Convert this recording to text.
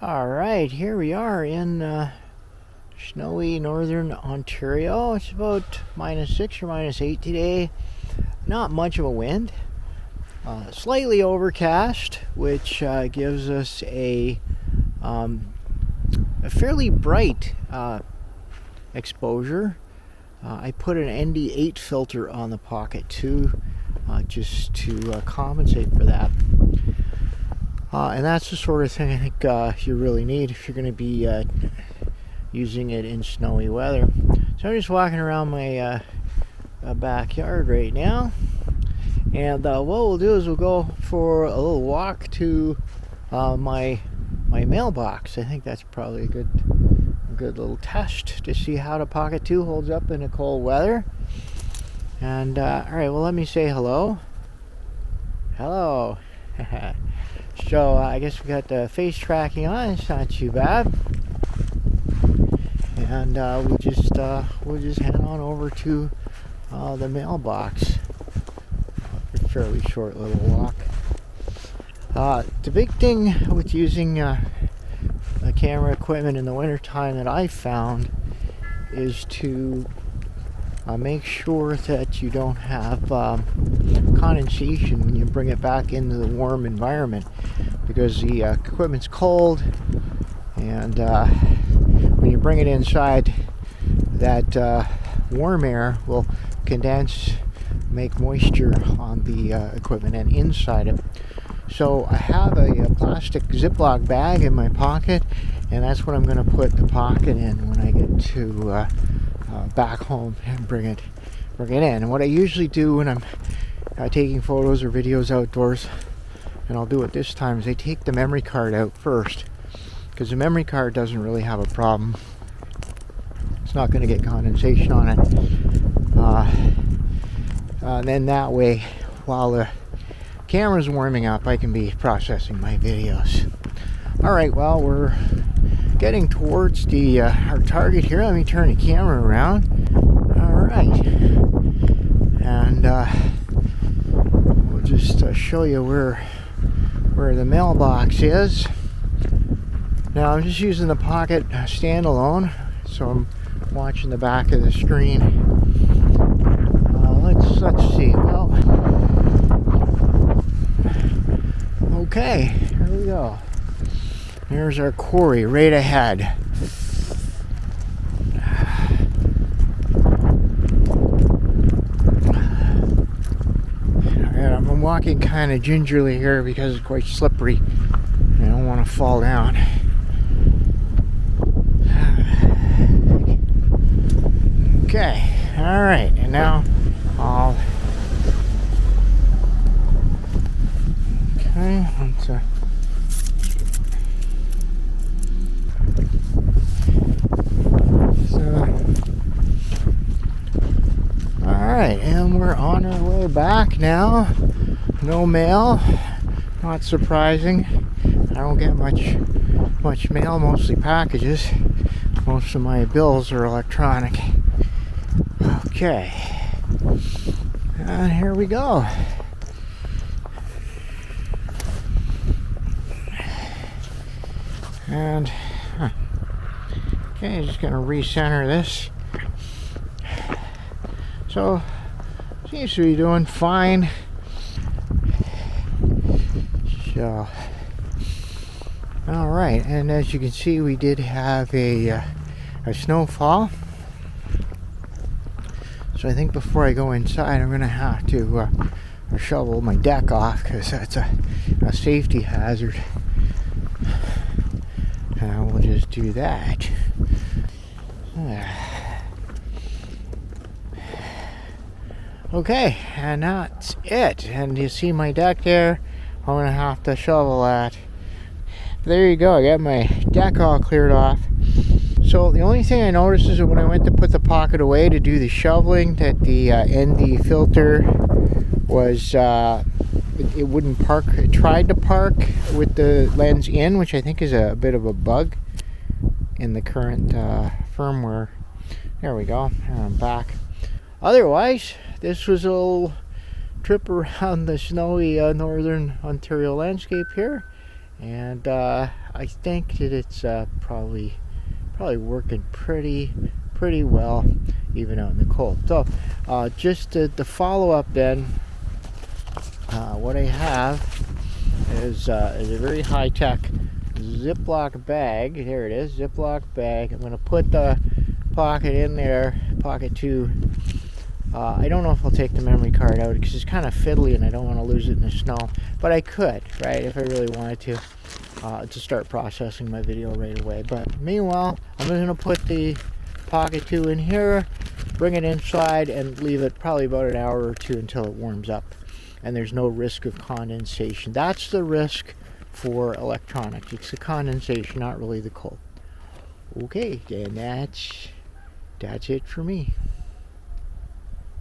Alright, here we are in snowy northern Ontario. It's about -6 or -8 today. Not much of a wind. Slightly overcast, which gives us a fairly bright exposure. I put an ND8 filter on the Pocket too, just to compensate for that. And that's the sort of thing I think you really need if you're going to be using it in snowy weather. So I'm just walking around my backyard right now, and what we'll do is we'll go for a little walk to my mailbox. I think that's probably a good little test to see how the Pocket 2 holds up in the cold weather. And alright, well, let me say hello. Hello. So I guess we got the face tracking on. It's not too bad, and we'll just head on over to the mailbox. A fairly short little walk. The big thing with using the camera equipment in the wintertime that I found is to make sure that you don't have condensation when you bring it back into the warm environment, because the equipment's cold, and when you bring it inside, that warm air will condense, make moisture on the equipment and inside it. So I have a plastic Ziploc bag in my pocket, and that's what I'm going to put the Pocket in when I get to back home and bring it in. And what I usually do when I'm taking photos or videos outdoors, and I'll do it this time, is I take the memory card out first, because the memory card doesn't really have a problem. It's not going to get condensation on it. And then that way, while the camera's warming up, I can be processing my videos. Alright, well, we're getting towards the our target here. Let me turn the camera around. Alright, and we'll just show you where the mailbox is. Now I'm just using the Pocket standalone, so I'm watching the back of the screen. Let's see. Well, okay, here we go. There's our quarry right ahead. I'm walking kind of gingerly here because it's quite slippery. I don't want to fall down. Okay, alright, and now I'll... Okay, let's... Alright, and we're on our way back now. No mail, not surprising. I don't get much mail, mostly packages. Most of my bills are electronic. Okay, and here we go. And okay, just gonna recenter this. So seems to be doing fine. So, all right, and as you can see, we did have a snowfall. So I think before I go inside, I'm gonna have to shovel my deck off, because that's a safety hazard. And we'll just do that. Okay, and that's it. And you see my deck there? I'm gonna have to shovel that. There you go, I got my deck all cleared off. So the only thing I noticed is that when I went to put the Pocket away to do the shoveling, that the ND filter was, it wouldn't park. It tried to park with the lens in, which I think is a bit of a bug in the current firmware. There we go, and I'm back. Otherwise, this was a little trip around the snowy northern Ontario landscape here, and I think that it's probably working pretty well even out in the cold. So just the follow-up then, what I have is a very high-tech Ziploc bag. There it is, Ziploc bag. I'm going to put the Pocket in there, Pocket 2. I don't know if I'll take the memory card out because it's kind of fiddly and I don't want to lose it in the snow. But I could, right, if I really wanted to start processing my video right away. But meanwhile, I'm going to put the Pocket 2 in here, bring it inside, and leave it probably about an hour or two until it warms up. And there's no risk of condensation. That's the risk for electronics. It's the condensation, not really the cold. Okay, and that's it for me.